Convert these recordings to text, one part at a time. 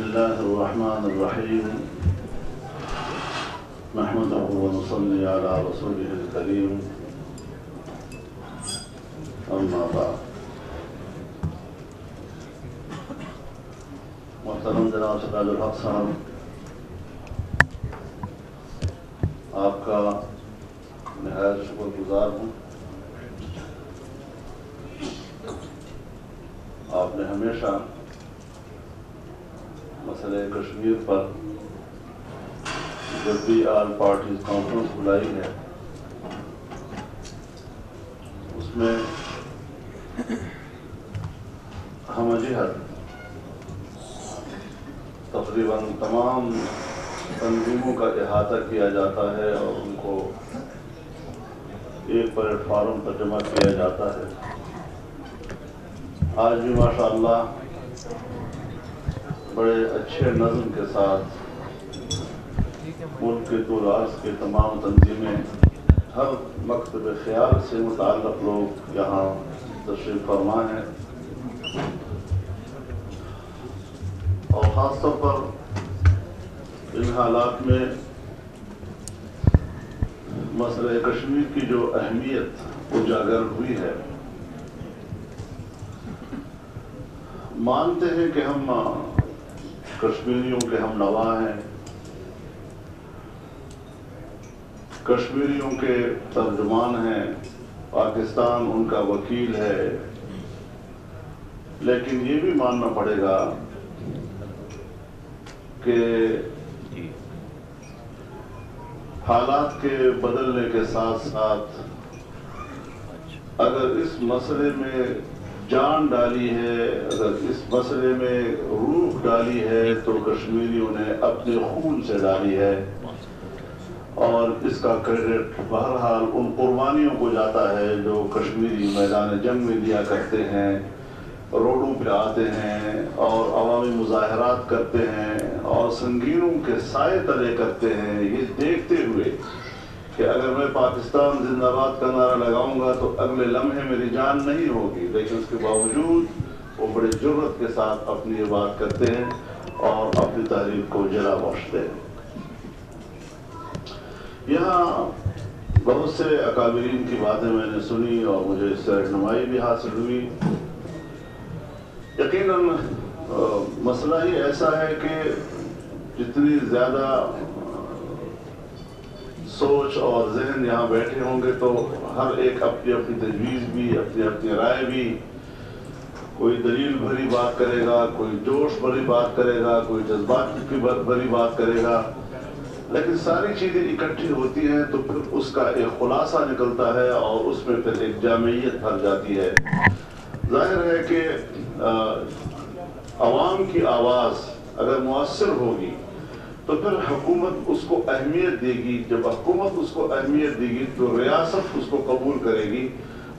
الله الرحمن الرحيم نحمده ونصلي على رسوله الكريم أما بعد محترم جناب سراج الحق صاحب، آپ کا نہایت شکر گزار ہوں۔ آپ نے ہمیشہ مسئلہ کشمیر پر جب بھی آل پارٹیز کانفرنس بلائی ہے، اس میں ہم جہت تقریباً تمام تنظیموں کا احاطہ کیا جاتا ہے اور ان کو ایک پلیٹ فارم پر جمع کیا جاتا ہے۔ آج بھی ماشاءاللہ بڑے اچھے نظم کے ساتھ ملک کے طول عرض کے تمام تنظیمیں، ہر مکتب خیال سے متعلق لوگ یہاں تشریف فرما ہیں، اور خاص طور پر ان حالات میں مسئلہ کشمیر کی جو اہمیت اجاگر ہوئی ہے، مانتے ہیں کہ ہم کشمیریوں کے ہم نوا ہیں، کشمیریوں کے ترجمان ہیں، پاکستان ان کا وکیل ہے، لیکن یہ بھی ماننا پڑے گا کہ حالات کے بدلنے کے ساتھ ساتھ اگر اس مسئلے میں جان ڈالی ہے، اگر اس مسئلے میں روح ڈالی ہے، تو کشمیریوں نے اپنے خون سے ڈالی ہے، اور اس کا کریڈٹ بہرحال ان قربانیوں کو جاتا ہے جو کشمیری میدان جنگ میں دیا کرتے ہیں، روڈوں پہ آتے ہیں اور عوامی مظاہرات کرتے ہیں اور سنگینوں کے سائے تلے کرتے ہیں، یہ دیکھتے ہوئے کہ اگر میں پاکستان زندہ باد کا نعرہ لگاؤں گا تو اگلے لمحے میری جان نہیں ہوگی، لیکن اس کے باوجود وہ بڑے جرأت کے ساتھ اپنی یہ بات کرتے ہیں اور اپنی تحریک کو جلا بخشتے ہیں۔ یہاں بہت سے اکابرین کی باتیں میں نے سنی اور مجھے اس سے رہنمائی بھی حاصل ہوئی۔ یقیناً مسئلہ ہی ایسا ہے کہ جتنی زیادہ سوچ اور ذہن یہاں بیٹھے ہوں گے تو ہر ایک اپنی اپنی تجویز بھی، اپنی اپنی رائے بھی، کوئی دلیل بھری بات کرے گا، کوئی جوش بھری بات کرے گا، کوئی جذبات کی بھری بات کرے گا، لیکن ساری چیزیں اکٹھی ہوتی ہیں تو پھر اس کا ایک خلاصہ نکلتا ہے اور اس میں پھر ایک جامعیت بھر جاتی ہے۔ ظاہر ہے کہ عوام کی آواز اگر مؤثر ہوگی تو پھر حکومت اس کو اہمیت دے گی، جب حکومت اس کو اہمیت دے گی تو ریاست اس کو قبول کرے گی،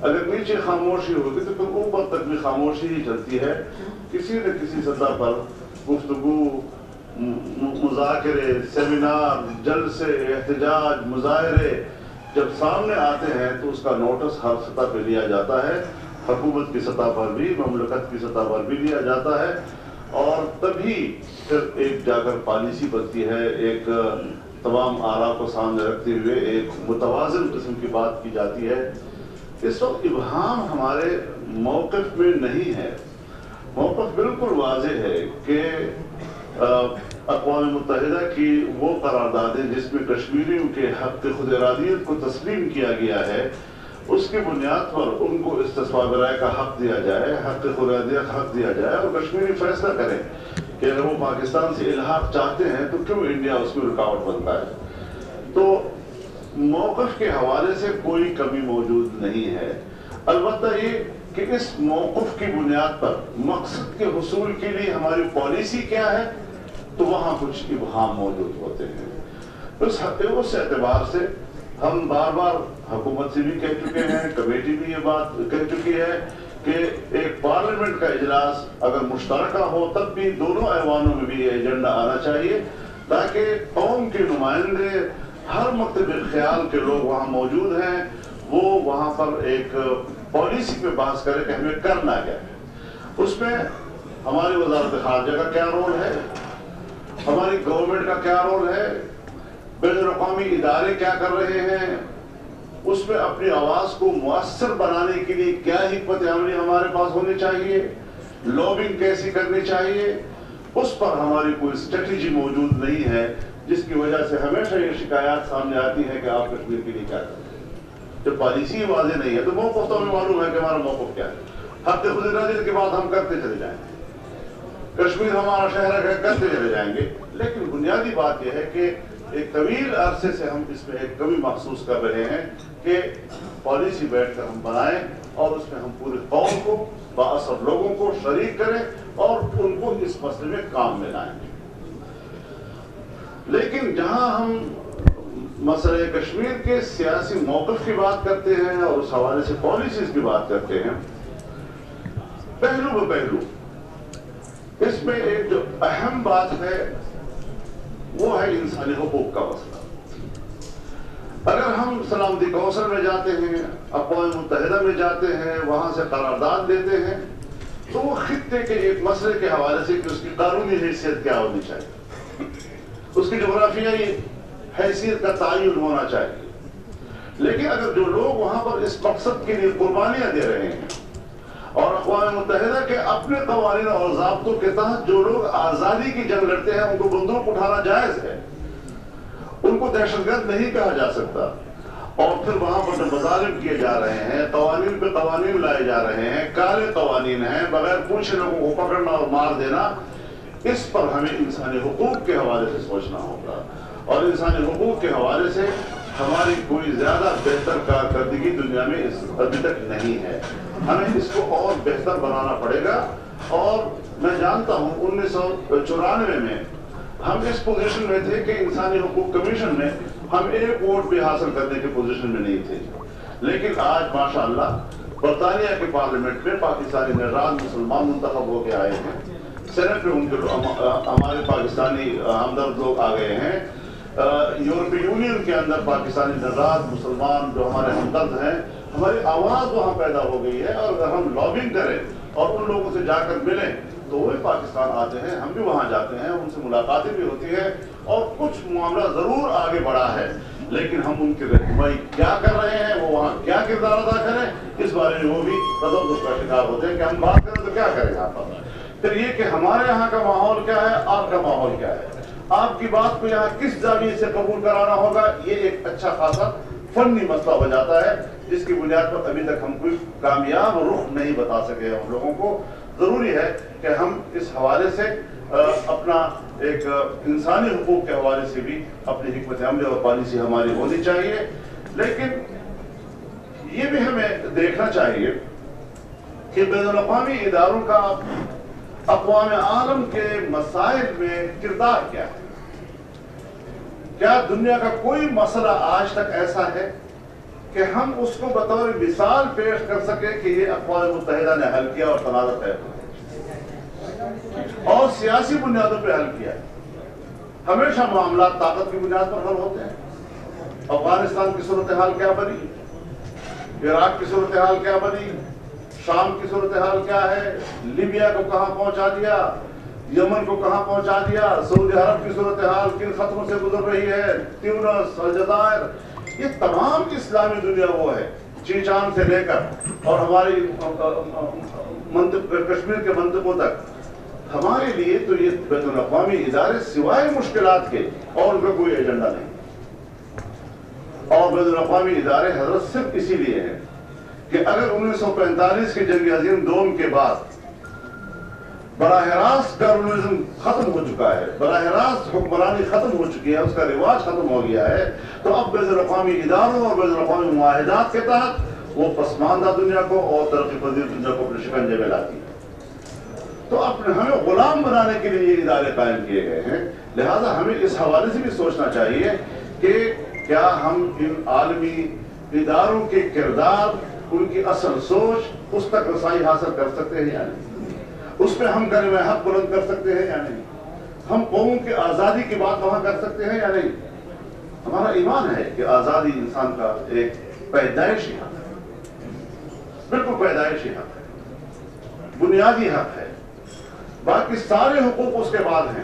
اگر نیچے خاموشی ہوگی تو پھر اوپر تک بھی خاموشی ہی چلتی ہے۔ کسی نہ کسی سطح پر گفتگو، مذاکرے، سیمینار، جلسے، احتجاج، مظاہرے جب سامنے آتے ہیں تو اس کا نوٹس ہر سطح پہ لیا جاتا ہے، حکومت کی سطح پر بھی، مملکت کی سطح پر بھی لیا جاتا ہے، اور تبھی پھر ایک جا کر پالیسی بنتی ہے، ایک تمام آراء کو سامنے رکھتے ہوئے ایک متوازن قسم کی بات کی جاتی ہے۔ اس وقت ابہام ہمارے موقف میں نہیں ہے، موقف بالکل واضح ہے کہ اقوام متحدہ کی وہ قراردادیں جس میں کشمیریوں کے حق خود ارادیت کو تسلیم کیا گیا ہے، اس کی بنیاد پر ان کو استصواب رائے کا حق دیا جائے، حق خود ارادیت کا حق دیا جائے، اور کشمیری فیصلہ کریں کہ اگر وہ پاکستان سے الحاق چاہتے ہیں تو کیوں انڈیا اس میں رکاوٹ بنتا ہے۔ تو موقف کے حوالے سے کوئی کمی موجود نہیں ہے، البتہ یہ کہ اس موقف کی بنیاد پر مقصد کے حصول کے لیے ہماری پالیسی کیا ہے، تو وہاں کچھ ابہام موجود ہوتے ہیں۔ اس اعتبار سے ہم بار بار حکومت سے بھی کہہ چکے ہیں، کمیٹی بھی یہ بات کہہ چکی ہے کہ ایک پارلیمنٹ کا اجلاس اگر مشترکہ ہو تب بھی دونوں ایوانوں میں بھی یہ ایجنڈا آنا چاہیے، تاکہ قوم کے نمائندے، ہر مکتب خیال کے لوگ وہاں موجود ہیں، وہ وہاں پر ایک پالیسی پہ بحث کرے کہ ہمیں کرنا کیا ہے۔ اس میں ہماری وزارت خارجہ کا کیا رول ہے، ہماری گورنمنٹ کا کیا رول ہے، بین الاقوامی ادارے کیا کر رہے ہیں، اس میں اپنی آواز کو مؤثر بنانے کے لیے کیا حکمت عملی ہمارے پاس ہونی چاہیے، لابنگ کیسی کرنی چاہیے، اس پر ہماری کوئی اسٹریٹجی موجود نہیں ہے، جس کی وجہ سے ہمیشہ یہ شکایات سامنے آتی ہے کہ آپ کشمیر کے لیے کیا کرتے ہیں۔ جب پالیسی واضح نہیں ہے تو موقف تو ہمیں معلوم ہے کہ ہمارا موقف کیا ہے۔ حق خود ارادی کے بعد ہم کرتے چلے جائیں گے، کشمیر ہمارا شہر ہے کرتے چلے جائیں گے، لیکن بنیادی بات یہ ہے کہ ایک طویل عرصے سے ہم اس میں ایک کمی محسوس کر رہے ہیں کہ پالیسی بیٹھ کر ہم بنائیں اور اس میں ہم پورے قوم کو، بااثر لوگوں کو شریک کریں اور ان کو اس مسئلے میں کام میں لائیں۔ لیکن جہاں ہم مسئلہ کشمیر کے سیاسی موقف کی بات کرتے ہیں اور اس حوالے سے پالیسیز کی بات کرتے ہیں، پہلو بپہلو اس میں ایک جو اہم بات ہے وہ ہے انسانی حقوق کا مسئلہ۔ اگر ہم سلامتی کونسل میں جاتے ہیں، اقوام متحدہ میں جاتے ہیں، وہاں سے قرارداد لیتے ہیں، تو وہ خطے کے ایک مسئلے کے حوالے سے کہ اس کی قانونی حیثیت کیا ہونی چاہیے، اس کی جغرافیائی حیثیت کا تعین ہونا چاہیے۔ لیکن اگر جو لوگ وہاں پر اس مقصد کے لیے قربانیاں دے رہے ہیں اور اقوام متحدہ کے اپنے قوانین اور ضابطوں کے تحت جو لوگ آزادی کی جنگ لڑتے ہیں ان کو بندوق اٹھانا جائز ہے، ان کو دہشت گرد نہیں کہا جا سکتا، اور پھر وہاں پر جو مظالم کیے جا رہے ہیں، قوانین پہ قوانین لائے جا رہے ہیں، کالے قوانین ہیں، بغیر پوچھے لوگوں کو پکڑنا اور مار دینا، اس پر ہمیں انسانی حقوق کے حوالے سے سوچنا ہوگا، اور انسانی حقوق کے حوالے سے ہماری کوئی زیادہ بہتر کارکردگی دنیا میں ابھی تک نہیں ہے۔ ہمیں اس کو اور بہتر بنانا پڑے گا، اور میں جانتا ہوں 1994 میں ہم اس پوزیشن میں تھے کہ انسانی حقوق کمیشن میں ہم ایک ووٹ بھی حاصل کرنے کی پوزیشن میں نہیں تھے، لیکن آج ماشاءاللہ برطانیہ کے پارلیمنٹ میں پاکستانی نژاد مسلمان منتخب ہو کے آئے ہیں، سینٹ میں ان کے ہمارے پاکستانی ہمدرد لوگ آ گئے ہیں، یورپی یونین کے اندر پاکستانی نژاد مسلمان جو ہمارے ہمدرد ہیں، ہماری آواز وہاں پیدا ہو گئی ہے، اور اگر ہم لابنگ کریں اور ان لوگوں سے جا کر ملیں تو وہ پاکستان آتے ہیں، ہم بھی وہاں جاتے ہیں، ان سے ملاقاتیں بھی ہوتی ہیں، اور کچھ معاملہ ضرور آگے بڑھا ہے، لیکن ہم ان کی رہنمائی کیا کر رہے ہیں، وہ وہاں کیا کردار ادا کریں، اس بارے میں وہ بھی تذبذب کا شکار ہوتے ہیں کہ ہم بات کریں تو کیا کریں یہاں پر۔ پھر یہ کہ ہمارے یہاں کا ماحول کیا ہے، آپ کا ماحول کیا ہے، آپ کی بات کو یہاں کس زاویے سے قبول کرانا ہوگا، یہ ایک اچھا خاصا فنی مسئلہ ہو جاتا ہے، جس کی بنیاد پر ابھی تک ہم کوئی کامیاب رخ نہیں بتا سکے ہم لوگوں کو۔ ضروری ہے کہ ہم اس حوالے سے اپنا ایک انسانی حقوق کے حوالے سے بھی اپنی حکمت عملی اور پالیسی ہماری ہونی چاہیے، لیکن یہ بھی ہمیں دیکھنا چاہیے کہ بین الاقوامی اداروں کا اقوام عالم کے مسائل میں کردار کیا ہے۔ کیا دنیا کا کوئی مسئلہ آج تک ایسا ہے کہ ہم اس کو بطور مثال پیش کر سکیں کہ یہ اقوام متحدہ نے حل کیا اور تنازع طے اور سیاسی بنیادوں پہ حل کیا ہے؟ ہمیشہ معاملات طاقت کی بنیاد پر حل ہوتے ہیں۔ افغانستان کی صورتحال کیا بنی، عراق کی صورتحال کیا بنی، شام کی صورتحال کیا ہے، لیبیا کو کہاں پہنچا دیا، یمن کو کہاں پہنچا دیا، سعودی عرب کی صورتحال کن خطروں سے گزر رہی ہے، تیونس، الجزائر، یہ تمام اسلامی دنیا وہ ہے، چیچان سے لے کر اور ہماری کشمیر کے منطقوں تک، ہمارے لیے تو یہ بین الاقوامی ادارے سوائے مشکلات کے اور ان کا کوئی ایجنڈا نہیں، اور بین الاقوامی ادارے حضرت صرف اسی لیے ہیں کہ اگر 1945 کی جنگ عظیم دوم کے بعد براہ راست ٹیررزم ختم ہو چکا ہے، براہ راست حکمرانی ختم ہو چکی ہے، اس کا رواج ختم ہو گیا ہے، تو اب بین الاقوامی اداروں اور بین الاقوامی معاہدات کے تحت وہ پسماندہ دنیا کو اور ترقی پذیر دنیا کو اپنے شکنجے میں لاتی ہے۔ تو ہمیں غلام بنانے کے لیے یہ ادارے قائم کیے گئے ہیں، لہذا ہمیں اس حوالے سے بھی سوچنا چاہیے کہ کیا ہم ان عالمی اداروں کے کردار، ان کی اصل سوچ، اس تک رسائی حاصل کر سکتے ہیں یا نہیں، اس میں ہم کلمہ حق بلند کر سکتے ہیں یا نہیں، ہم قوم کی آزادی کی بات وہاں کر سکتے ہیں یا نہیں۔ ہمارا ایمان ہے کہ آزادی انسان کا ایک پیدائشی حق ہے، بالکل پیدائشی حق ہے، بنیادی حق ہے، باقی سارے حقوق اس کے بعد ہیں۔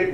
1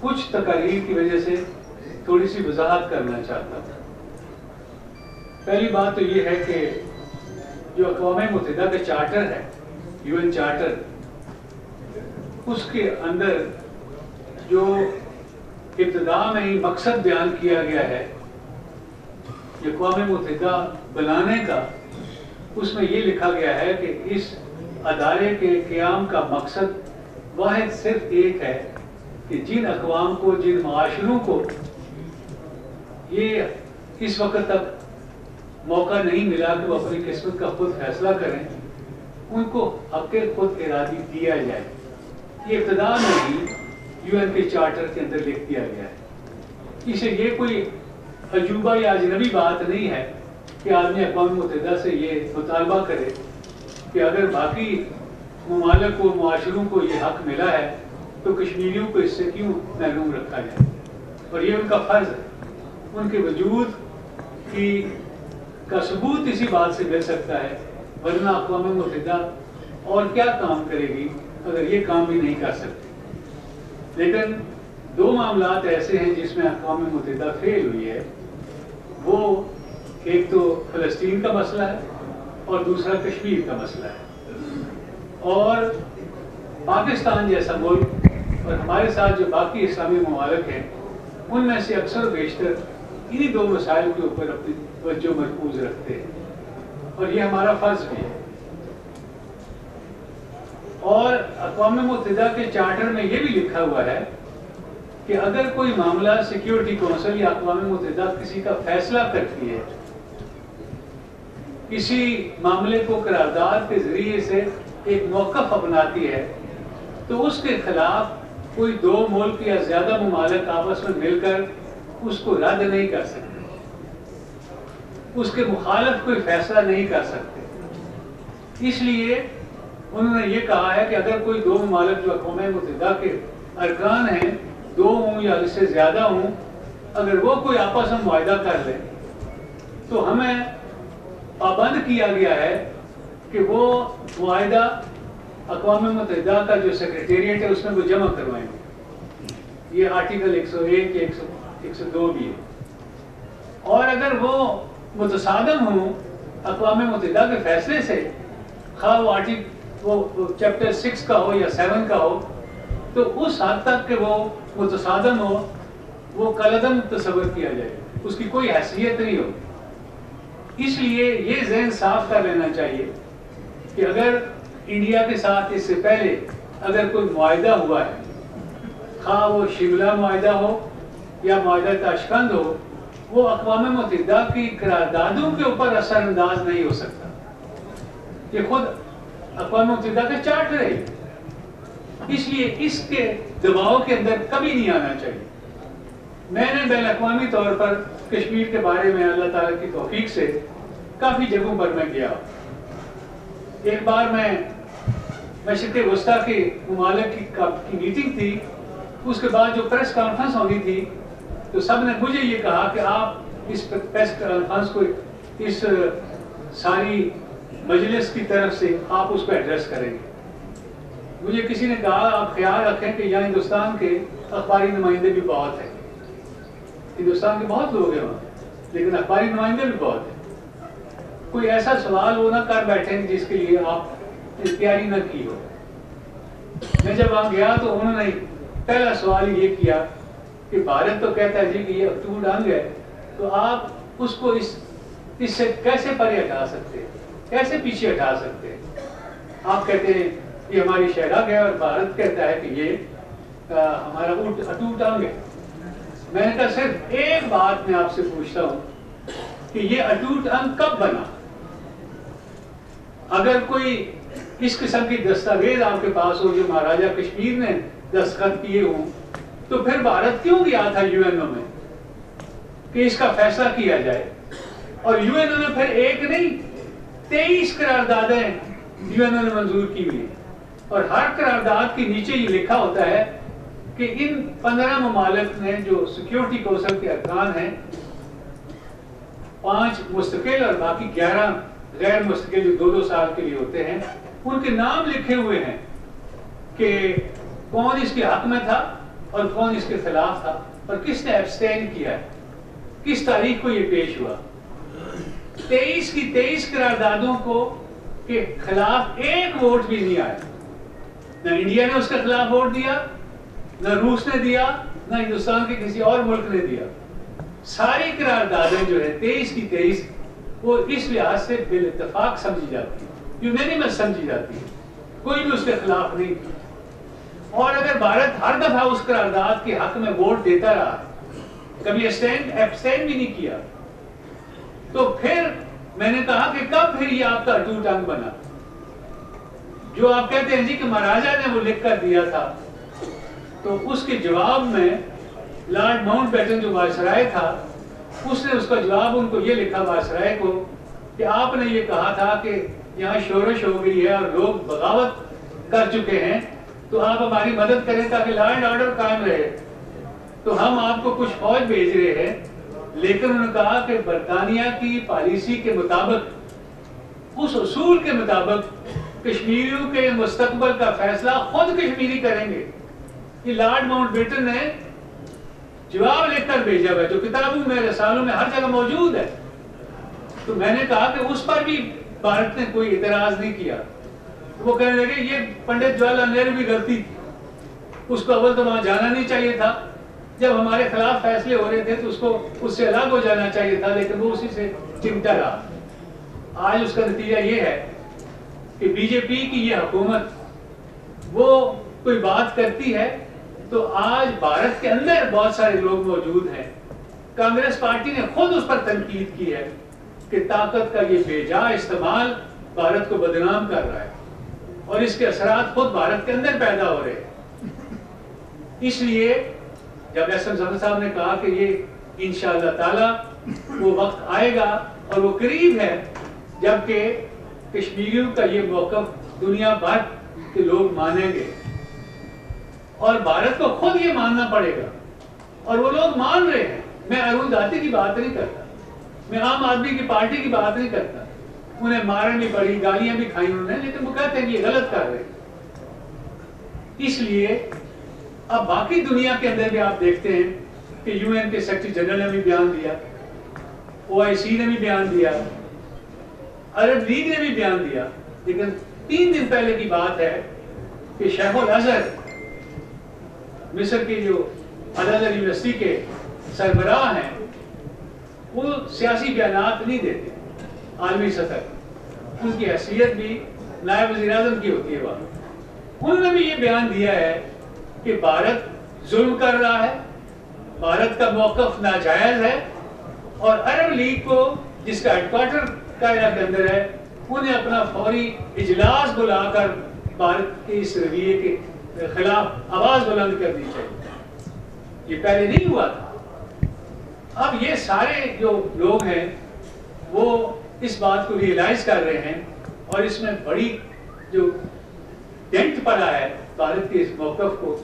کچھ تقاریر کی وجہ سے تھوڑی سی وضاحت کرنا چاہتا ہوں۔ پہلی بات تو یہ ہے کہ جو اقوام متحدہ کا چارٹر ہے، یو این چارٹر، اس کے اندر جو ابتدا میں ہی مقصد بیان کیا گیا ہے اقوام متحدہ بنانے کا، اس میں یہ لکھا گیا ہے کہ اس ادارے کے قیام کا مقصد واحد صرف ایک ہے کہ جن اقوام کو، جن معاشروں کو یہ اس وقت تک موقع نہیں ملا کہ وہ اپنی قسمت کا خود فیصلہ کریں، ان کو حق خود ارادی دیا جائے۔ یہ ابتدا میں ہی یو این کے چارٹر کے اندر لکھ دیا گیا ہے۔ اسے یہ کوئی عجوبہ یا اجنبی بات نہیں ہے کہ آدمی اقوام متحدہ سے یہ مطالبہ کرے کہ اگر باقی ممالک و معاشروں کو یہ حق ملا ہے تو کشمیریوں کو اس سے کیوں محروم رکھا جائے، اور یہ ان کا فرض ہے۔ ان کے وجود کا ثبوت اسی بات سے مل سکتا ہے، ورنہ اقوام متحدہ اور کیا کام کرے گی اگر یہ کام بھی نہیں کر سکتی۔ لیکن دو معاملات ایسے ہیں جس میں اقوام متحدہ فیل ہوئی ہے، وہ ایک تو فلسطین کا مسئلہ ہے اور دوسرا کشمیر کا مسئلہ ہے۔ اور پاکستان جیسا ملک اور ہمارے ساتھ جو باقی اسلامی ممالک ہیں، ان میں سے اکثر و بیشتر انہی دو مسائل کے اوپر اپنی توجہ مرکوز رکھتے ہیں، اور یہ ہمارا فرض بھی ہے۔ اور اقوام متحدہ کے چارٹر میں یہ بھی لکھا ہوا ہے کہ اگر کوئی معاملہ سیکیورٹی کونسل یا اقوام متحدہ کسی کا فیصلہ کرتی ہے، کسی معاملے کو قرارداد کے ذریعے سے ایک موقف اپناتی ہے، تو اس کے خلاف کوئی دو ملک یا زیادہ ممالک آپس میں مل کر اس کو رد نہیں کر سکتے، اس کے مخالف کوئی فیصلہ نہیں کر سکتے۔ اس لیے انہوں نے یہ کہا ہے کہ اگر کوئی دو ممالک جو اقوام متحدہ کے ارکان ہیں، دو ہوں یا اس سے زیادہ ہوں، اگر وہ کوئی آپس میں معاہدہ کر لیں تو ہمیں پابند کیا گیا ہے کہ وہ معاہدہ اقوام متحدہ کا جو سیکریٹریٹ ہے اس میں وہ جمع کروائیں گے۔ یہ آرٹیکل 101 یا 102 بھی ہے۔ اور اگر وہ متصادم ہوں اقوام متحدہ کے فیصلے سے، خواہ وہ چیپٹر 6 کا ہو یا 7 کا ہو، تو اس حد تک کہ وہ متصادم ہو، وہ کالعدم تصور کیا جائے، اس کی کوئی حیثیت نہیں ہو۔ اس لیے یہ ذہن صاف کر لینا چاہیے کہ اگر انڈیا کے ساتھ اس سے پہلے اگر کوئی معاہدہ ہوا ہے، خواہ وہ شملہ معاہدہ ہو یا معاہدہ تاشقند ہو، وہ اقوام متحدہ کی قراردادوں کے اوپر اثر انداز نہیں ہو سکتا۔ یہ خود اقوام متحدہ کا چارٹر ہے، اس لیے اس کے دباؤ کے اندر کبھی نہیں آنا چاہیے۔ میں نے بین الاقوامی طور پر کشمیر کے بارے میں اللہ تعالیٰ کی توفیق سے کافی جگہوں پر میں گیا۔ ایک بار میں مشرق وسطیٰ کے ممالک کی میٹنگ تھی، اس کے بعد جو پریس کانفرنس ہونی تھی تو سب نے مجھے یہ کہا کہ آپ اس پریس کانفرنس کو، اس ساری مجلس کی طرف سے آپ اس کو ایڈریس کریں گے۔ مجھے کسی نے کہا آپ خیال رکھیں کہ یہاں ہندوستان کے اخباری نمائندے بھی بہت ہیں، ہندوستان کے بہت لوگ ہیں وہاں، لیکن اخباری نمائندے بھی بہت ہیں، کوئی ایسا سوال وہ نہ کر بیٹھیں جس کے لیے آپ نے تیاری نہ کی ہو۔ میں جب وہاں گیا تو انہوں نے پہلا سوال یہ کیا کہ بھارت تو کہتا ہے جی کہ یہ اکتوبر ڈنگ ہے، تو آپ اس کو اس سے کیسے پرے ہٹا سکتے ہیں، کیسے پیچھے ہٹا سکتے ہیں؟ آپ کہتے ہیں یہ ہماری شہراگ ہے اور بھارت کہتا ہے کہ یہ ہمارا اٹوٹ ڈنگ ہے۔ میں نے کہا صرف ایک بات میں آپ سے پوچھتا ہوں کہ یہ اٹوٹ انگ کب بنا؟ اگر کوئی اس قسم کی دستاویز آپ کے پاس ہو جو مہاراجہ کشمیر نے دستخط کیے ہوں، تو پھر بھارت کیوں گیا تھا یو این او میں کہ اس کا فیصلہ کیا جائے؟ اور یو این او نے پھر ایک نہیں 23 قراردادیں یو این او نے منظور کی ہوئی، اور ہر قرارداد کے نیچے یہ لکھا ہوتا ہے کہ ان 15 ممالک نے جو سیکیورٹی کونسل کے ارکان ہیں، 5 مستقل اور باقی 11 غیر مستقل جو 2-2 سال کے لیے ہوتے ہیں، ان کے نام لکھے ہوئے ہیں کہ کون اس کے حق میں تھا اور کون اس کے خلاف تھا اور کس نے ایبسٹین کیا ہے، کس تاریخ کو یہ پیش ہوا. 23 کی 23 قراردادوں کو کے خلاف ایک ووٹ بھی نہیں آیا. نہ انڈیا نے اس کے خلاف ووٹ دیا، نہ روس نے دیا، نہ ہندوستان کے کسی اور ملک نے دیا. ساری قراردادیں جو ہے 23 کی 23 وہ اس لحاظ سے بالاتفاق سمجھی جاتی ہے، یونینیمس سمجھی جاتی ہے، کوئی بھی اس کے خلاف نہیں. اور اگر بھارت ہر دفعہ اس قرارداد کے حق میں ووٹ دیتا رہا، کبھی ایبسٹین بھی نہیں کیا، تو پھر میں نے کہا کہ کب پھر یہ آپ کا اٹوٹ انگ بنا؟ جو آپ کہتے ہیں جی کہ مہاراجا نے وہ لکھ کر دیا تھا، تو اس کے جواب میں لارڈ ماؤنٹ بیٹن جو وائسرائے تھا، اس نے اس کا جواب ان کو یہ لکھا وائسرائے کو کہ آپ نے یہ کہا تھا کہ یہاں شورش ہو گئی ہے اور لوگ بغاوت کر چکے ہیں، تو آپ ہماری مدد کریں تاکہ لا اینڈ آرڈر قائم رہے. تو ہم آپ کو کچھ فوج بھیج رہے ہیں. لیکن انہوں نے کہا کہ برطانیہ کی پالیسی کے مطابق، اس اصول کے مطابق کشمیریوں کے مستقبل کا فیصلہ خود کشمیری کریں گے. یہ لارڈ ماؤنٹ بیٹن نے جواب لکھ کر بھیجا ہے، جو کتابوں میں، رسالوں میں، ہر جگہ موجود ہے. تو میں نے کہا کہ اس پر بھی بھارت نے کوئی اعتراض نہیں کیا. وہ کہنے لگے یہ پنڈت جواہر لال نہرو کی غلطی، اس کو اول تو وہاں جانا نہیں چاہیے تھا. جب ہمارے خلاف فیصلے ہو رہے تھے تو اس کو اس سے الگ ہو جانا چاہیے تھا، لیکن وہ اسی سے چمٹا رہا. آج اس کا نتیجہ یہ ہے کہ بی جے پی کی یہ حکومت وہ کوئی بات کرتی ہے تو آج بھارت کے اندر بہت سارے لوگ موجود ہیں. کانگریس پارٹی نے خود اس پر تنقید کی ہے کہ طاقت کا یہ بے جا استعمال بھارت کو بدنام کر رہا ہے اور اس کے اثرات خود بھارت کے اندر پیدا ہو رہے ہیں. اس لیے جب احسن صاحب نے کہا کہ یہ انشاءاللہ تعالی وہ وقت آئے گا اور وہ قریب ہے جبکہ کشمیریوں کا یہ موقف دنیا بھر کے لوگ مانیں گے اور بھارت کو خود یہ ماننا پڑے گا، اور وہ لوگ مان رہے ہیں. میں ارون داتی کی بات نہیں کرتا، میں عام آدمی کی پارٹی کی بات نہیں کرتا. انہیں مارن بھی پڑی، گالیاں بھی کھائی انہوں نے، لیکن وہ کہتے ہیں کہ یہ غلط کر رہے ہیں. اس لیے اب باقی دنیا کے اندر بھی آپ دیکھتے ہیں کہ یو این کے سیکرٹری جنرل نے بھی بیان دیا، او آئی سی نے بھی بیان دیا، عرب لیگ نے بھی بیان دیا. لیکن 3 دن پہلے کی بات ہے کہ شیخ الازہر، مصر کے جو الازہر یونیورسٹی کے سربراہ ہیں، وہ سیاسی بیانات نہیں دیتے عالمی سطح. ان کی حیثیت بھی نائب وزیر اعظم کی ہوتی ہے. انہوں نے بھی یہ بیان دیا ہے کہ بھارت ظلم کر رہا ہے، بھارت کا موقف ناجائز ہے، اور عرب لیگ کو جس کا ہیڈ کوارٹر قاہرہ کے اندر ہے، انہیں اپنا فوری اجلاس بلا کر بھارت کے اس رویے کے خلاف آواز بلند کرنی چاہیے. یہ پہلے نہیں ہوا تھا. اب یہ سارے جو لوگ ہیں وہ اس بات کو ریئلائز کر رہے ہیں اور اس میں بڑی جو ڈینٹ پڑا ہے بھارت کے اس موقف کو،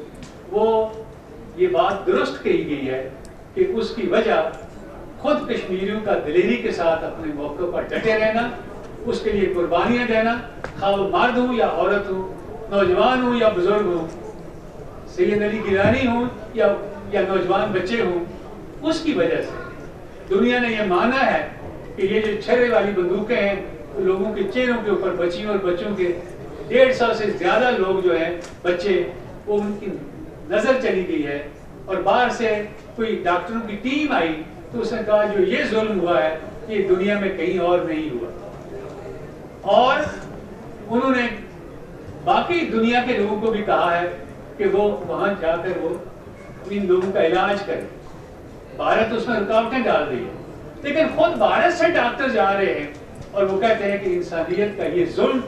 وہ یہ بات درست کہی گئی ہے کہ اس کی وجہ خود کشمیریوں کا دلیری کے ساتھ اپنے موقع پر ڈٹے رہنا، اس کے لیے قربانیاں دینا، خواہ وہ مرد ہوں یا عورت ہوں، نوجوان ہوں یا بزرگ ہوں، سید علی گیلانی ہوں یا نوجوان بچے ہوں. اس کی وجہ سے دنیا نے یہ مانا ہے کہ یہ جو چھرے والی بندوقیں ہیں لوگوں کے چہروں کے اوپر، بچیوں اور بچوں کے 150 سے زیادہ لوگ جو ہیں بچے، وہ ان کی نظر چلی گئی ہے. اور باہر سے کوئی ڈاکٹروں کی ٹیم آئی تو اس نے کہا جو یہ ظلم ہوا ہے یہ دنیا میں کہیں اور نہیں ہوا. اور انہوں نے باقی دنیا کے لوگوں کو بھی کہا ہے کہ وہ وہاں جا کر وہ ان لوگوں کا علاج کریں. بھارت اس میں رکاوٹیں ڈال رہی ہے، لیکن خود بھارت سے ڈاکٹر جا رہے ہیں اور وہ کہتے ہیں کہ انسانیت کا یہ ظلم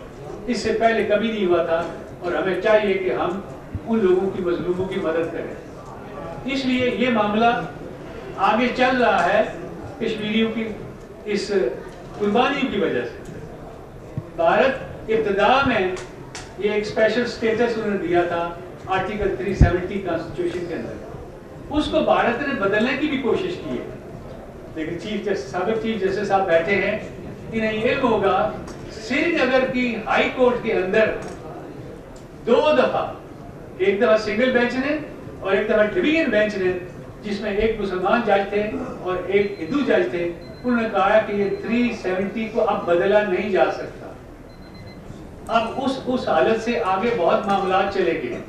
اس سے پہلے کبھی نہیں ہوا تھا اور ہمیں چاہیے کہ ہم ان لوگوں کی مظلوموں کی مدد کریں. اس لیے یہ معاملہ آگے چل رہا ہے کشمیریوں کی اس قربانیوں کی وجہ سے. بھارت ابتدا میں یہ ایک اسپیشل سٹیٹس انہوں نے دیا تھا آرٹیکل 370 کانسٹیٹیوشن کے اندر، اس کو بھارت نے بدلنے کی بھی کوشش کی ہے. لیکن سابق چیف جسٹس صاحب بیٹھے ہیں، انہیں علم ہوگا سری نگر کی ہائی کورٹ کے اندر 2 دفعہ، ایک دفعہ سنگل بینچ نے اور ایک دفعہ ڈویژن بینچ نے، جس میں ایک مسلمان جج تھے اور ایک ہندو جج تھے، انہوں نے کہا کہ یہ 370 کو اب بدلا نہیں جا سکتا. اب اس حالت سے آگے بہت معاملات چلے گئے.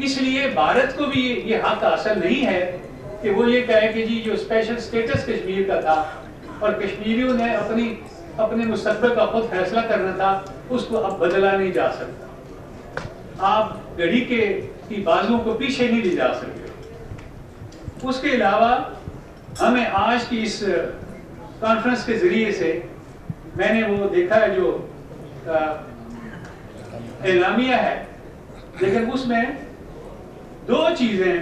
اس لیے بھارت کو بھی یہ حق حاصل نہیں ہے کہ وہ یہ کہے کہ جی جو اسپیشل سٹیٹس کشمیر کا تھا اور کشمیریوں نے اپنے مستقبل کا خود فیصلہ کرنا تھا، اس کو اب بدلا نہیں جا سکتا. آپ گھڑی کی بازوؤں کو پیچھے نہیں لے جا سکتے. اس کے علاوہ ہمیں آج کی اس کانفرنس کے ذریعے سے میں نے وہ دیکھا ہے جو اعلامیہ ہے، لیکن اس میں 2 چیزیں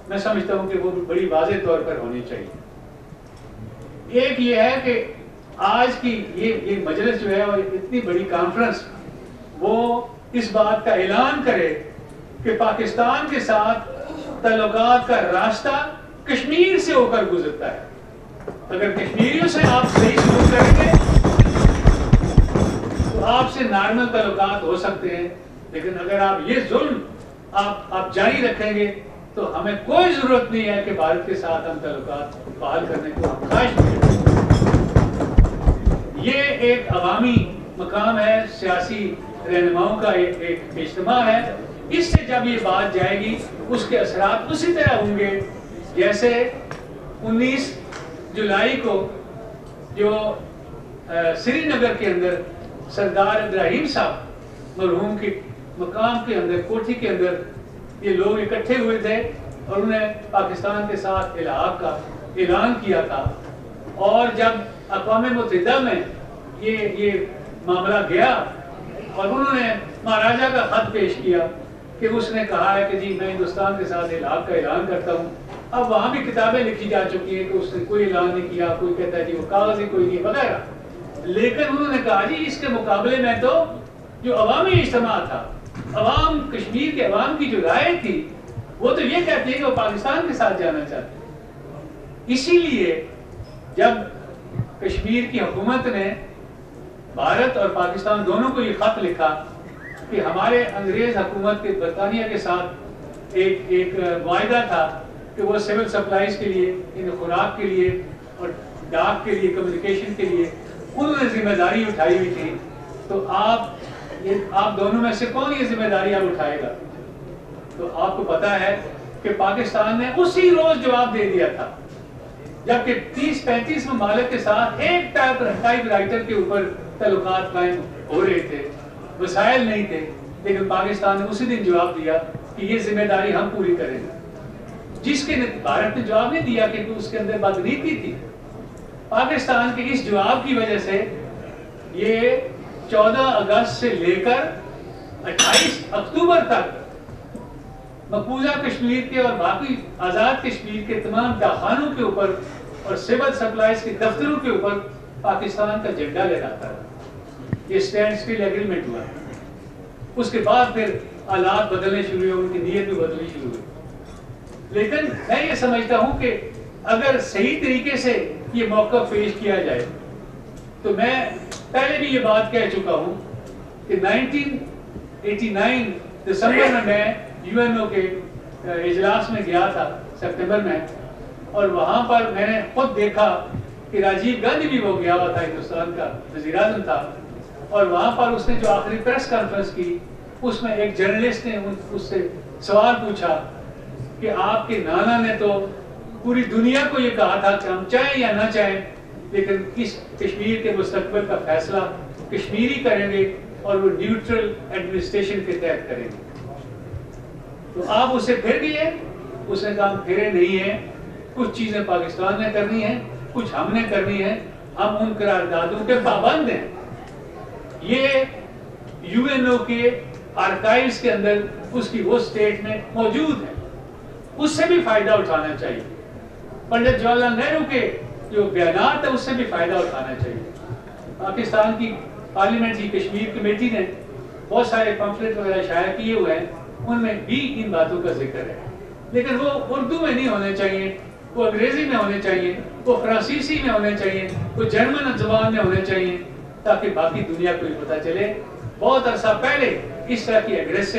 میں سمجھتا ہوں کہ وہ بڑی واضح طور پر ہونی چاہیے. ایک یہ ہے کہ آج کی یہ مجلس جو ہے اور اتنی بڑی کانفرنس، وہ اس بات کا اعلان کرے کہ پاکستان کے ساتھ تعلقات کا راستہ کشمیر سے ہو کر گزرتا ہے. اگر کشمیریوں سے آپ صحیح سلوک کریں گے تو آپ سے نارمل تعلقات ہو سکتے ہیں، لیکن اگر آپ یہ ظلم آپ جاری رکھیں گے تو ہمیں کوئی ضرورت نہیں ہے کہ بھارت کے ساتھ ہم تعلقات بحال کرنے کو ہم خواہش کریں. یہ ایک عوامی مقام ہے، سیاسی رہنماؤں کا ایک اجتماع ہے. اس سے جب یہ بات جائے گی اس کے اثرات اسی طرح ہوں گے جیسے 19 جولائی کو جو سری نگر کے اندر سردار ابراہیم صاحب مرحوم کے مقام کے اندر، کوٹھی کے اندر یہ لوگ اکٹھے ہوئے تھے اور انہوں نے پاکستان کے ساتھ الحاق کا اعلان کیا تھا. اور جب اقوام متحدہ میں یہ معاملہ گیا اور انہوں نے مہاراجا کا خط پیش کیا کہ اس نے کہا ہے کہ جی میں ہندوستان کے ساتھ الحاق کا اعلان کرتا ہوں. اب وہاں بھی کتابیں لکھی جا چکی ہیں کہ اس نے کوئی اعلان نہیں کیا، کوئی کہتا ہے جی وہ کاغذ ہی کوئی نہیں وغیرہ. لیکن انہوں نے کہا جی اس کے مقابلے میں تو جو عوامی اجتماع تھا، عوام، کشمیر کے عوام کی جو رائے تھی، وہ تو یہ کہتی ہے کہ وہ پاکستان کے ساتھ جانا چاہتے ہیں. اسی لیے جب کشمیر کی حکومت نے بھارت اور پاکستان دونوں کو یہ خط لکھا کہ ہمارے انگریز حکومت کے برطانیہ کے ساتھ ایک معاہدہ تھا کہ وہ سول سپلائز کے لیے، یعنی خوراک کے لیے اور ڈاک کے لیے، کمیونیکیشن کے لیے انہوں نے ذمہ داری اٹھائی ہوئی تھی، تو آپ دونوں میں سے کون یہ ذمہ داری اب اٹھائے گا؟ تو آپ کو پتا ہے کہ پاکستان نے اسی روز جواب دے دیا تھا، جبکہ 30-35 ممالک کے ساتھ ایک ٹائپ رائٹر کے اوپر تعلقات قائم ہو رہے تھے، وسائل نہیں تھے، لیکن پاکستان نے اسی دن جواب دیا کہ یہ ذمہ داری ہم پوری کریں گے. جس کے بھارت نے جواب نہیں دیا کہ اس کے اندر بدنیتی تھی. پاکستان کے اس جواب کی وجہ سے یہ 14 اگست سے لے کر 28 اکتوبر تک مقبوضہ کشمیر کے اور باقی آزاد کشمیر کے تمام داخانوں کے اوپر اور سول سپلائز کے دفتروں کے اوپر پاکستان کا جھنڈا لہراتا ہے. یہ اسٹینڈ سٹل ایگریمنٹ ہوا. اس کے بعد پھر حالات بدلنے شروع ہوئے، ان کی نیت بھی بدلنی شروع ہوئی. لیکن میں یہ سمجھتا ہوں کہ اگر صحیح طریقے سے یہ موقع پیش کیا جائے تو میں پہلے بھی یہ بات کہہ چکا ہوں کہ 1989 دسمبر میں UNO کے اجلاس میں گیا تھا سپٹمبر میں، اور وہاں پر میں نے خود دیکھا کہ راجیو گاندھی بھی وہ گیا ہوا تھا، ہندوستان کا وزیر اعظم تھا، اور وہاں پر اس نے جو آخری پریس کانفرنس کی اس میں ایک جرنلسٹ نے اس سے سوال پوچھا کہ آپ کے نانا نے تو پوری دنیا کو یہ کہا تھا کہ ہم چاہیں یا نہ چاہیں لیکن اس کشمیر کے مستقبل کا فیصلہ کشمیری کریں گے اور وہ نیوٹرل ایڈمنسٹریشن کے تحت کریں گے. تو آپ اسے پھر گئے، اس نے کہا پھرے نہیں ہیں، کچھ چیزیں پاکستان نے کرنی ہیں، کچھ ہم نے کرنی ہے، ہم ان قراردادوں کے پابند ہیں. یہ UNO کے آرکائیوز کے اندر اس کی وہ سٹیٹمنٹ موجود ہے، اس سے بھی فائدہ اٹھانا چاہیے. پنڈت جواہر لال نہرو کے جو بیانات ہیں اس سے بھی فائدہ اٹھانا چاہیے. پاکستان کی پارلیمنٹری کشمیر کمیٹی نے بہت سارے پمفلٹ وغیرہ شائع کیے ہوئے ہیں، ان میں بھی ان باتوں کا ذکر ہے، لیکن وہ اردو میں نہیں ہونے چاہیے، وہ انگریزی میں ہونے چاہیے، وہ فرانسیسی میں ہونے چاہیے، وہ جرمن زبان میں ہونے چاہیے، تاکہ باقی دنیا کو پتہ چلے. بہت عرصہ پہلے اس طرح کی اگریسو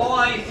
OIC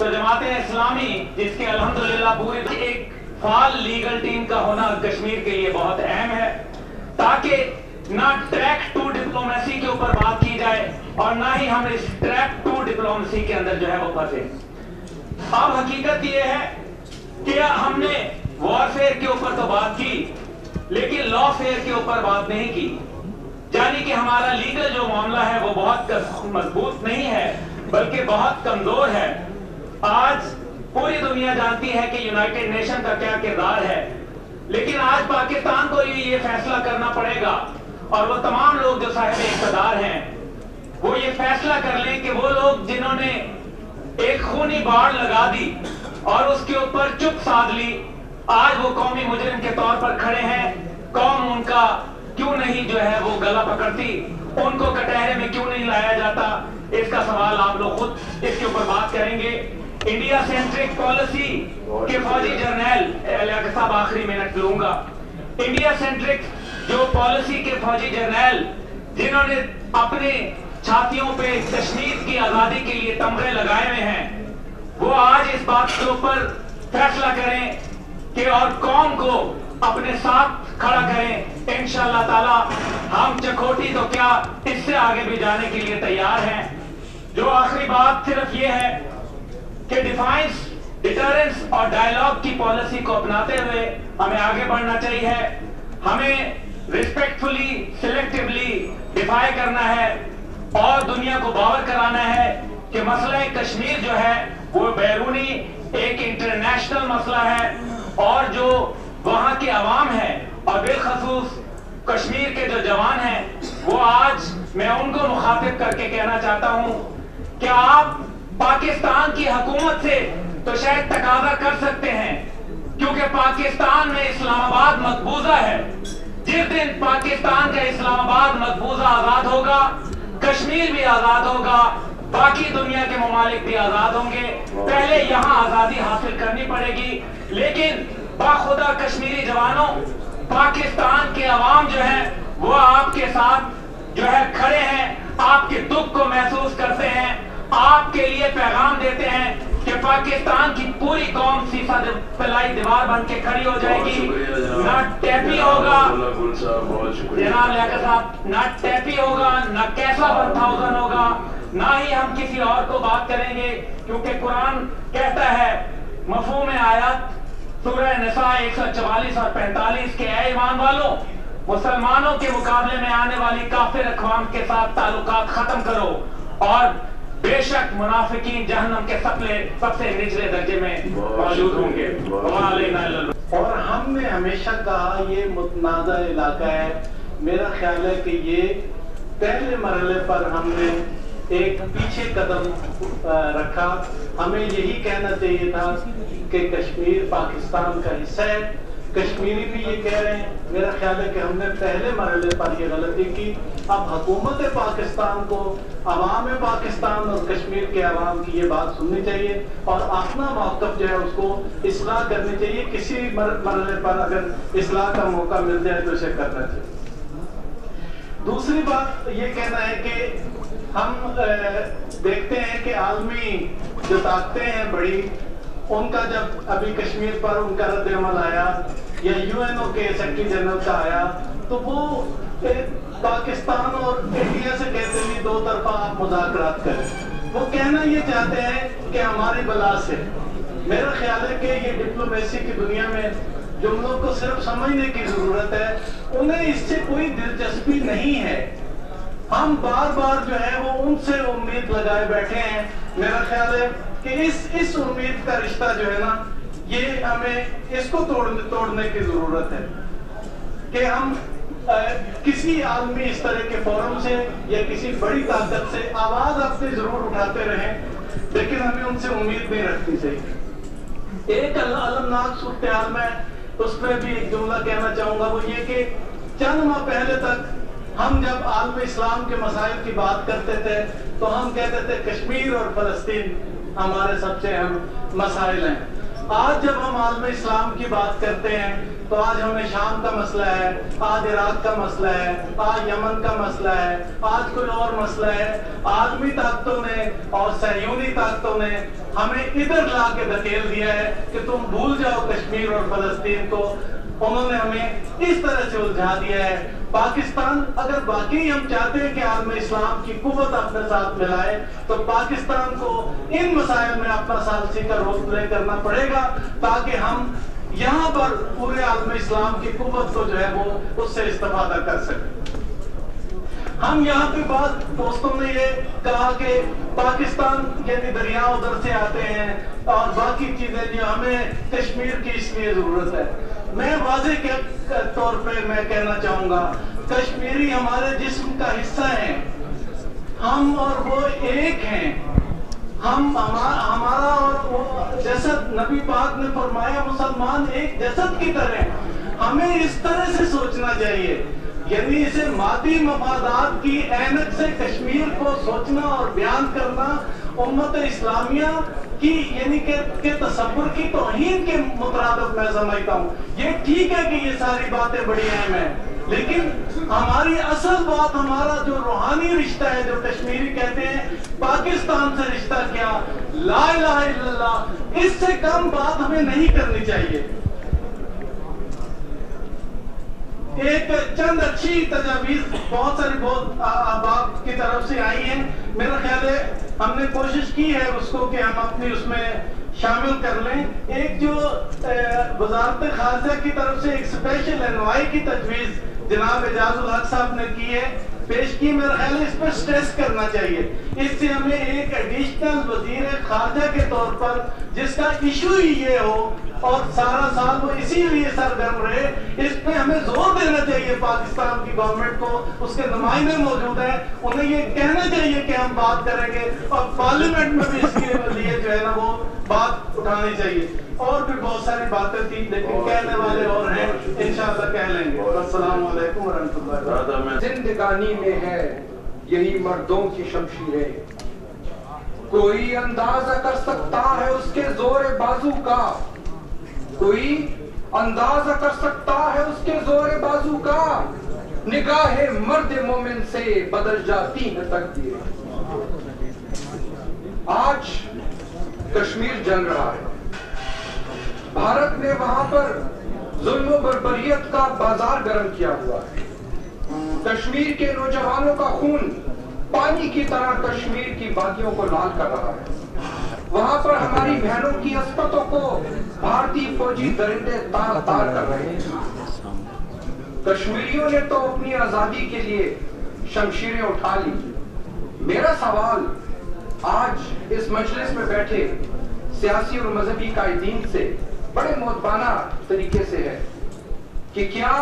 تو جماعت اسلامی جس کے الحمدللہ پوری ایک فعال لیگل ٹیم کا ہونا کشمیر کے لیے بہت اہم ہے، تاکہ نہ ٹریک ٹو ڈپلومیسی کے اوپر بات کی جائے اور نہ ہی ہم اس ٹریک ٹو ڈپلومیسی کے اندر جو ہے وہ پھنسے۔ اب حقیقت یہ ہے کہ ہم نے وارفیئر کے اوپر تو بات کی لیکن لا فیئر کے اوپر بات نہیں کی، یعنی کہ ہمارا لیگل جو معاملہ ہے وہ بہت مضبوط نہیں ہے بلکہ بہت کمزور ہے۔ آج پوری دنیا جانتی ہے کہ یونائٹڈ نیشن کا کیا کردار ہے، لیکن آج پاکستان کو یہ فیصلہ کرنا پڑے گا اور وہ تمام لوگ جو صاحب اقتدار ہیں وہ یہ فیصلہ کر لیں کہ وہ لوگ جنہوں نے ایک خونی باڑ لگا دی اور اس کے اوپر چپ سادھ لی، آج وہ قومی مجرم کے طور پر کھڑے ہیں، قوم ان کا کیوں نہیں جو ہے وہ گلا پکڑتی، ان کو کٹہرے میں کیوں نہیں لایا جاتا؟ اس کا سوال آپ لوگ خود اس کے اوپر بات کریں گے۔ انڈیا سینٹرک پالیسی کے فوجی جرنیل، علیہ صاحب آخری منٹ لوں گا، انڈیا سینٹرک جو پالیسی کے فوجی جرنیل جنہوں نے اپنے چھاتیوں پہ کشمیر کی آزادی کے لیے تمغے لگائے ہوئے ہیں، وہ آج اس بات کے اوپر فیصلہ کریں کہ اور قوم کو اپنے ساتھ کھڑا کریں۔ انشاءاللہ تعالی ہم چکوٹی تو کیا اس سے آگے بھی جانے کے لیے تیار ہیں۔ جو آخری بات صرف یہ ہے کہ ڈیفائنس، ڈیٹرنس اور ڈائیلاگ کی پالیسی کو اپناتے ہوئے ہمیں آگے بڑھنا چاہیے، ہمیں ریسپیکٹفلی، سلیکٹیولی دفاع کرنا ہے اور دنیا کو باور کرانا ہے کہ مسئلہ کشمیر جو ہے وہ بیرونی ایک انٹرنیشنل مسئلہ ہے، اور جو وہاں کے عوام ہیں اور بالخصوص کشمیر کے جو جوان ہیں، وہ آج میں ان کو مخاطب کر کے کہنا چاہتا ہوں کہ آپ پاکستان کی حکومت سے تو شاید تقاضا کر سکتے ہیں کیونکہ پاکستان میں اسلام آباد مقبوضہ ہے۔ جس دن پاکستان کا اسلام آباد مقبوضہ آزاد ہوگا، کشمیر بھی آزاد ہوگا، باقی دنیا کے ممالک بھی آزاد ہوں گے۔ پہلے یہاں آزادی حاصل کرنی پڑے گی، لیکن باخدا کشمیری جوانوں، پاکستان کے عوام جو ہیں وہ آپ کے ساتھ جو ہے کھڑے ہیں، آپ کے دکھ کو محسوس کرتے ہیں، آپ کے لیے پیغام دیتے ہیں کہ پاکستان کی پوری قوم سیسا پلائی دیوار بن کے کھڑی ہو جائے گی۔ نہ ٹیپی ہوگا جناب لیاقت صاحب، نہ ٹیپی ہوگا، نہ کیسا 1000 ہوگا، نہ ہی ہم کسی اور کو بات کریں گے، کیونکہ قرآن کہتا ہے مفہوم آیات سورہ نساء 144 اور 45 کے اے ایمان والوں، مسلمانوں کے مقابلے میں آنے والی کافر اقوام کے ساتھ تعلقات ختم کرو اور بے شک منافقین جہنم کے سب سے نچلے درجے میں موجود ہوں گے۔ اور ہم نے ہمیشہ کہا یہ متنازع علاقہ ہے، میرا خیال ہے کہ یہ پہلے مرحلے پر ہم نے ایک پیچھے قدم رکھا، ہمیں یہی کہنا چاہیے تھا کہ کشمیر پاکستان کا حصہ ہے، کشمیری بھی یہ کہہ رہے ہیں۔ میرا خیال ہے کہ ہم نے پہلے مرحلے پر یہ غلطی کی، اب حکومت پاکستان کو عوام پاکستان اور کشمیر کے عوام کی یہ بات سننی چاہیے اور اپنا موقف جو ہے اس کو اصلاح کرنی چاہیے۔ کسی مرحلے پر اگر اصلاح کا موقع مل جائے تو اسے کرنا چاہیے۔ دوسری بات یہ کہنا ہے کہ ہم دیکھتے ہیں کہ عالمی جو طاقتیں ہیں بڑی، ان کا جب ابھی کشمیر پر ان کا رد عمل آیا یا UN کے سیکرٹری جنرل کا آیا تو وہ پاکستان اور انڈیا سے کہتے ہیں دو طرفہ آپ مذاکرات کریں، وہ کہنا یہ چاہتے ہیں کہ ہماری بلا سے۔ میرا خیال ہے کہ یہ ڈپلومیسی کی دنیا میں جملوں کو صرف سمجھنے کی ضرورت ہے، انہیں اس سے کوئی دلچسپی نہیں ہے۔ ہم بار بار جو ہے وہ ان سے امید لگائے بیٹھے ہیں۔ میرا خیال ہے کہ اس امید کا رشتہ جو ہے نا، یہ ہمیں اس کو توڑنے کی ضرورت ہے کہ ہم کسی عالمی اس طرح کے فورم سے یا کسی بڑی طاقت سے آواز اپنی ضرور اٹھاتے رہیں، لیکن ہمیں ان سے امید نہیں رکھنی چاہیے۔ ایک المناک صورتحال میں اس میں بھی ایک جملہ کہنا چاہوں گا، وہ یہ کہ چند ماہ پہلے تک ہم جب عالم اسلام کے مسائل کی بات کرتے تھے تو ہم کہتے تھے کشمیر اور فلسطین ہمارے سب سے اہم مسائل ہیں۔ آج جب ہم عالم اسلام کی بات کرتے ہیں تو آج ہمیں شام کا مسئلہ ہے، آج عراق کا مسئلہ ہے، آج یمن کا مسئلہ ہے، آج کوئی اور مسئلہ ہے۔ عالمی طاقتوں نے اور صہیونی طاقتوں نے ہمیں ادھر لا کے دھکیل دیا ہے کہ تم بھول جاؤ کشمیر اور فلسطین کو۔ انہوں نے ہمیں اس طرح سے الجھا دیا ہے۔ پاکستان اگر باقی ہم چاہتے ہیں کہ عالم اسلام کی قوت اپنے ساتھ ملائے تو پاکستان کو ان مسائل میں اپنا ثالثی کا رول پلے کرنا پڑے گا، تاکہ ہم یہاں پر پورے عالم اسلام کی قوت کو جو ہے وہ اس سے استفادہ کر سکیں۔ ہم یہاں پہ بات دوستوں نے یہ کہا کہ پاکستان یعنی دریا ادھر سے آتے ہیں اور باقی چیزیں جو ہمیں کشمیر کی اس لیے ضرورت ہے۔ میں واضح کے طور پہ میں کہنا چاہوں گا، کشمیری ہمارے جسم کا حصہ ہیں، ہم اور وہ ایک ہیں۔ ہمارا اور وہ جسد، نبی پاک نے فرمایا مسلمان ایک جسد کی طرح۔ ہمیں اس طرح سے سوچنا چاہیے، یعنی اسے مادی مفادات کی عینک سے کشمیر کو سوچنا اور بیان کرنا امت اسلامیہ کی یعنی کہ تصور کی توہین کے مترادف میں سمجھتا ہوں۔ یہ ٹھیک ہے کہ یہ ساری باتیں بڑی اہم ہیں، لیکن ہماری اصل بات، ہمارا جو روحانی رشتہ ہے، جو کشمیری کہتے ہیں پاکستان سے رشتہ کیا، لا الہ الا اللہ، اس سے کم بات ہمیں نہیں کرنی چاہیے۔ ایک چند اچھی تجاویز بہت ساری احباب کی طرف سے آئی ہیں، میرا خیال ہے ہم نے کوشش کی ہے اس کو کہ ہم اپنی اس میں شامل کر لیں۔ ایک جو وزارت خارجہ کی طرف سے ایک اسپیشل انوائی کی تجویز جناب اعجاز الحق صاحب نے کی ہے، پیش کی، میرا خیال ہے اس پر سٹریس کرنا چاہیے۔ اس سے ہمیں ایک ایڈیشنل وزیر خارجہ کے طور پر جس کا ایشو ہی یہ ہو اور سارا سال وہ اسی لیے سرگرم رہے، اس پہ ہمیں زور دینا چاہیے پاکستان کی گورنمنٹ کو۔ اس کے نمائندے موجود ہیں، انہیں یہ کہنا چاہیے کہ ہم بات کریں گے، اور پارلیمنٹ میں بھی اس کے لیے جو ہے نا وہ بات اٹھانی چاہیے۔ اور بھی بہت ساری باتیں تھی لیکن کہنے والے اور ہیں، انشاءاللہ کہہ لیں گے۔ السلام علیکم ورحمۃ اللہ وبرکاتہ۔ زندگانی میں ہے یہی مردوں کی شمشیریں، کوئی اندازہ کر سکتا ہے اس کے زور بازو کا، کوئی اندازہ کر سکتا ہے اس کے زور بازو کا، نگاہ مرد مومن سے بدل جاتی ہے تقدیریں۔ آج کشمیر جل رہا ہے، بھارت نے وہاں پر ظلم و بربریت کا بازار گرم کیا ہوا ہے۔ کشمیر کے نوجوانوں کا خون پانی کی طرح کشمیر کی وادیوں کو لال کر رہا ہے۔ وہاں پر ہماری بہنوں کی عصمتوں کو بھارتی فوجی درندے تار تار کر رہے ہیں۔ کشمیریوں نے تو اپنی آزادی کے لیے شمشیریں اٹھا لی۔ میرا سوال آج اس مجلس میں بیٹھے سیاسی اور مذہبی قائدین سے بڑے مؤدبانہ طریقے سے ہے کہ کیا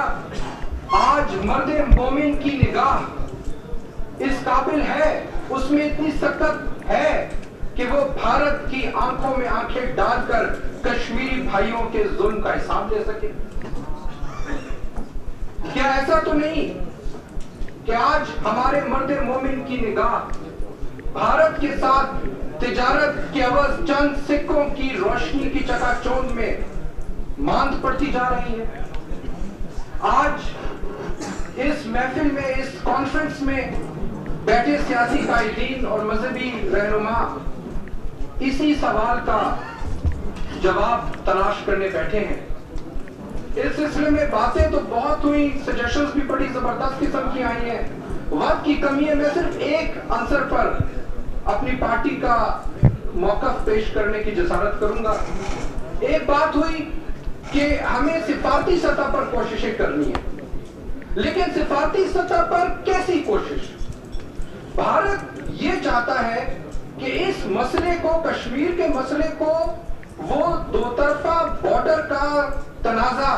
آج مرد مومن کی نگاہ اس قابل ہے، اس میں اتنی سخت ہے کہ وہ بھارت کی آنکھوں میں آنکھیں ڈال کر کشمیری بھائیوں کے ظلم کا حساب لے سکے؟ کیا ایسا تو نہیں کہ آج ہمارے مرد مومن کی نگاہ بھارت کے ساتھ تجارت کے عوض چند سکوں کی روشنی کی چکا چوند میں ماند پڑتی جا رہی ہے؟ آج اس محفل میں، اس کانفرنس میں بیٹھے سیاسی قائدین اور مذہبی رہنما اسی سوال کا جواب تلاش کرنے بیٹھے ہیں۔ اس سلسلے میں باتیں تو بہت ہوئی، سجیشنز بھی بڑی زبردست قسم کی آئی ہیں، وقت کی کمی ہے۔ میں صرف ایک عنصر پر اپنی پارٹی کا موقف پیش کرنے کی جسارت کروں گا۔ ایک بات ہوئی کہ ہمیں سفارتی سطح پر کوششیں کرنی ہے، لیکن سفارتی سطح پر کیسی کوشش؟ بھارت یہ چاہتا ہے کہ اس مسئلے کو، کشمیر کے مسئلے کو، وہ دو طرفہ بارڈر کا تنازع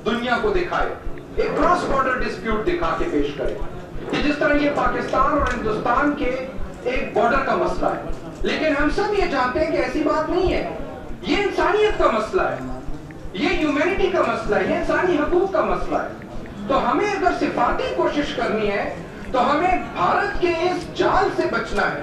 دنیا کو دکھائے، ایک کراس بارڈر ڈسپیوٹ دکھا کے پیش کرے کہ جس طرح یہ پاکستان اور ہندوستان کے ایک بارڈر کا مسئلہ ہے۔ لیکن ہم سب یہ جانتے ہیں کہ ایسی بات نہیں ہے، یہ انسانیت کا مسئلہ ہے، یہ ہیومینٹی کا مسئلہ ہے، یہ انسانی حقوق کا مسئلہ ہے۔ تو ہمیں اگر سفارتی کوشش کرنی ہے تو ہمیں بھارت کے اس جال سے بچنا ہے،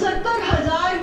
70,000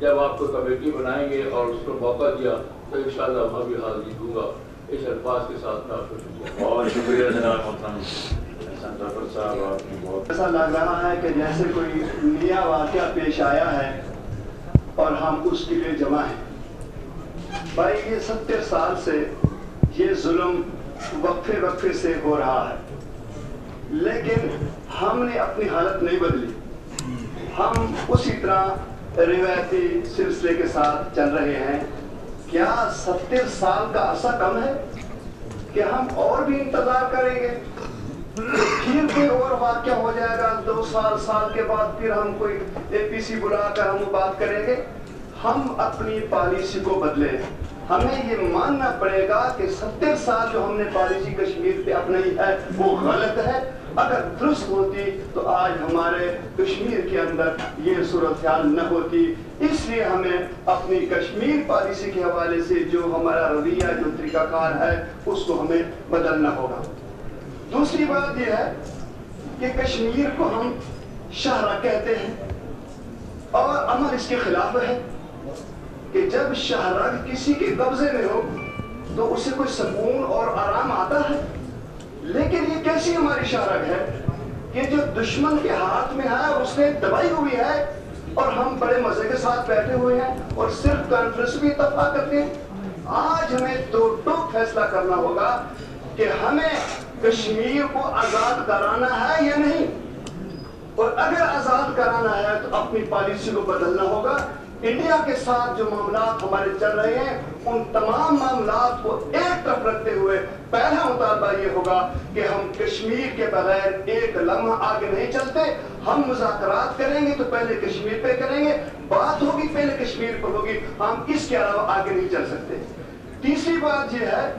جب آپ کو کمیٹی بنائیں گے اور اس کو موقع دیا تو انشاءاللہ وہاں بھی حاضری دوں گا. اس الفاظ کے ساتھ میں آپ کو شکریہ. بہت شکریہ جناب محترم احسان ظفر صاحب. آپ کی بہت ایسا لگ رہا ہے کہ جیسے کوئی نیا واقعہ پیش آیا ہے اور ہم اس کے لیے جمع ہیں. بھائی یہ 70 سال سے یہ ظلم وقفے سے ہو رہا ہے، لیکن ہم نے اپنی حالت نہیں بدلی. ہم اسی طرح روایتی سلسلے کے ساتھ چل رہے ہیں. کیا 70 سال کا عرصہ کم ہے کہ ہم اور بھی انتظار کریں گے؟ پھر کوئی اور واقعہ ہو جائے گا 2 سال کے بعد پھر ہم کوئی اے پی سی بلا کر ہم بات کریں گے. ہم اپنی پالیسی کو بدلیں. ہمیں یہ ماننا پڑے گا کہ 70 سال جو ہم نے پالیسی کشمیر پہ اپنائی ہے وہ غلط ہے. اگر درست ہوتی تو آج ہمارے کشمیر کے اندر یہ صورتحال نہ ہوتی. اس لیے ہمیں اپنی کشمیر پالیسی کے حوالے سے جو ہمارا رویہ جو طریقہ کار ہے اس کو ہمیں بدلنا ہوگا. دوسری بات یہ ہے کہ کشمیر کو ہم شاہراہ کہتے ہیں اور عمل اس کے خلاف ہے کہ جب شاہراہ کسی کے قبضے میں ہو تو اسے کوئی سکون اور آرام آتا ہے. لیکن یہ کیسی ہماری شاہراہ ہے کہ جو دشمن کے ہاتھ میں ہے اس نے دبائی ہوئی ہے اور ہم بڑے مزے کے ساتھ بیٹھے ہوئے ہیں اور صرف کانفرنس بھی اتفاق کرتے ہیں. آج ہمیں دو ٹوک فیصلہ کرنا ہوگا کہ ہمیں کشمیر کو آزاد کرانا ہے یا نہیں، اور اگر آزاد کرانا ہے تو اپنی پالیسی کو بدلنا ہوگا. انڈیا کے ساتھ جو معاملات ہمارے چل رہے ہیں ان تمام معاملات کو ایک طرف رکھتے ہوئے پہلا مطالبہ یہ ہوگا کہ ہم کشمیر کے بغیر ایک لمحہ آگے نہیں چلتے. ہم مذاکرات کریں گے تو پہلے کشمیر پہ کریں گے، بات ہوگی پہلے کشمیر پر ہوگی. ہم اس کے علاوہ آگے نہیں چل سکتے. تیسری بات یہ ہے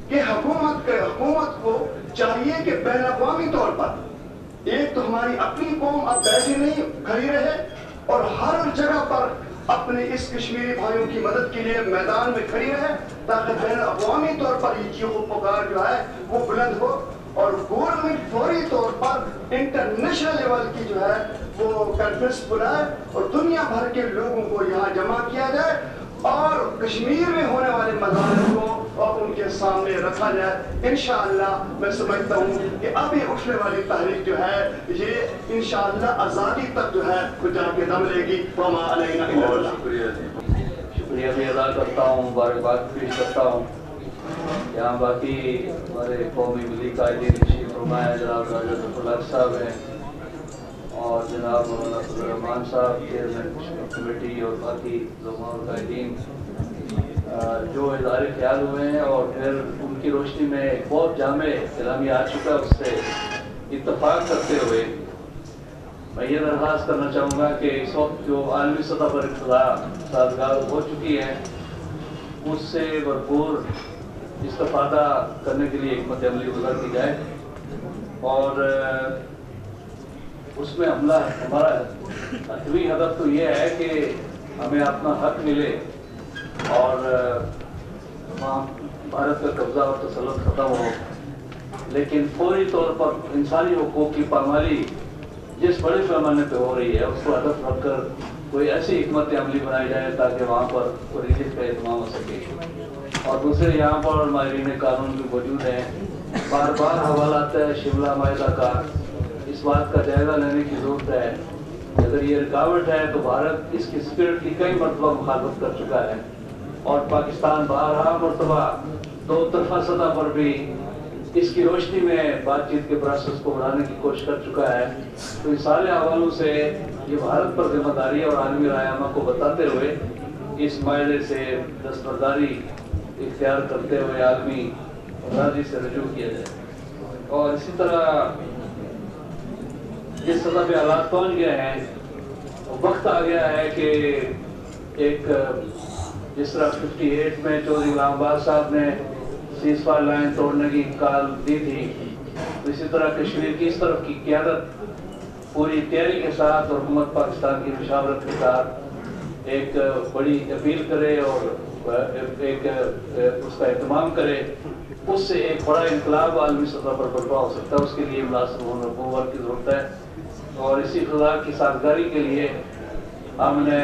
کہ حکومت کو چاہیے کہ بین الاقوامی طور پر ایک تو ہماری اپنی قوم اب بیٹھی نہیں کھڑی رہے اور ہر جگہ پر اپنے اس کشمیری بھائیوں کی مدد کے لیے میدان میں کھڑی رہے تاکہ بین الاقوامی طور پر یہ چیخ و پکار جو ہے وہ بلند ہو اور گورنمنٹ فوری طور پر انٹرنیشنل لیول کی جو ہے وہ کانفرنس بلائے اور دنیا بھر کے لوگوں کو یہاں جمع کیا جائے اور کشمیر میں ہونے والے مظاہر کو اور ان کے سامنے رکھا جائے. انشاءاللہ میں سمجھتا ہوں کہ ابھی اٹھنے والی تحریک جو ہے یہ انشاءاللہ آزادی تک جو ہے وہ جا کے دم لے گی. وما علینا الا البلاغ. شکریہ بھی ادا کرتا ہوں، مبارکباد پیش کرتا ہوں. یہاں باقی ہمارے قومی ملی قائدین تشریف فرمایا جناب راجہ ظفر اللہ صاحب ہیں اور جناب مولانا فضل الرحمان صاحب چیئرمین کمیٹی اور باقی علماء اور قائدین جو اظہار خیال ہوئے ہیں اور پھر ان کی روشنی میں ایک بہت جامع اعلامیہ آ چکا ہے. اس سے اتفاق کرتے ہوئے میں یہ درخواست کرنا چاہوں گا کہ اس وقت جو عالمی سطح پر ابتدا سازگار ہو چکی ہے اس سے بھرپور استفادہ کرنے کے لیے حکمت عملی گزار کی جائے اور اس میں ہمارا حتمی ہدف تو یہ ہے کہ ہمیں اپنا حق ملے اور وہاں بھارت کا قبضہ اور تسلط ختم ہو. لیکن فوری طور پر انسانی حقوق کی پامالی جس بڑے پیمانے پہ ہو رہی ہے اس کو ہدف رکھ کر کوئی ایسی حکمت عملی بنائی جائے تاکہ وہاں پر ریلیف کا اہتمام ہو سکے. اور دوسرے یہاں پر ماہرین قانون بھی موجود ہیں. بار بار حوالہ آتا ہے شملہ معاہدہ کا. اس بات کا جائزہ لینے کی ضرورت ہے اگر یہ رکاوٹ ہے تو بھارت اس کی اسپرٹ کی کئی مرتبہ مخالفت کر چکا ہے اور پاکستان بارہا مرتبہ دو طرفہ سطح پر بھی اس کی روشنی میں بات چیت کے پروسیس کو بڑھانے کی کوشش کر چکا ہے. تو اس سارے حوالوں سے یہ بھارت پر ذمہ داری اور عالمی رائے کو بتاتے ہوئے اس معاہدے سے دستبرداری اختیار کرتے ہوئے عالمی راضی سے رجوع کیا جائے. اور اسی طرح جس سطح پہ حالات پہنچ گئے ہیں وقت آ گیا ہے کہ ایک جس طرح 58 میں چودھری غلام آباد صاحب نے سیز فائر لائن توڑنے کی کال دی تھی اسی طرح کشمیر کی اس طرف کی قیادت پوری تیاری کے ساتھ اور حکومت پاکستان کی مشاورت کے ساتھ ایک بڑی اپیل کرے اور ایک اس کا اہتمام کرے. اس سے ایک بڑا انقلاب عالمی سطح پر برپا ہو سکتا ہے. اس کے لیے ملازم حکومت کی ضرورت ہے اور اسی خدا کی سازگاری کے لیے ہم نے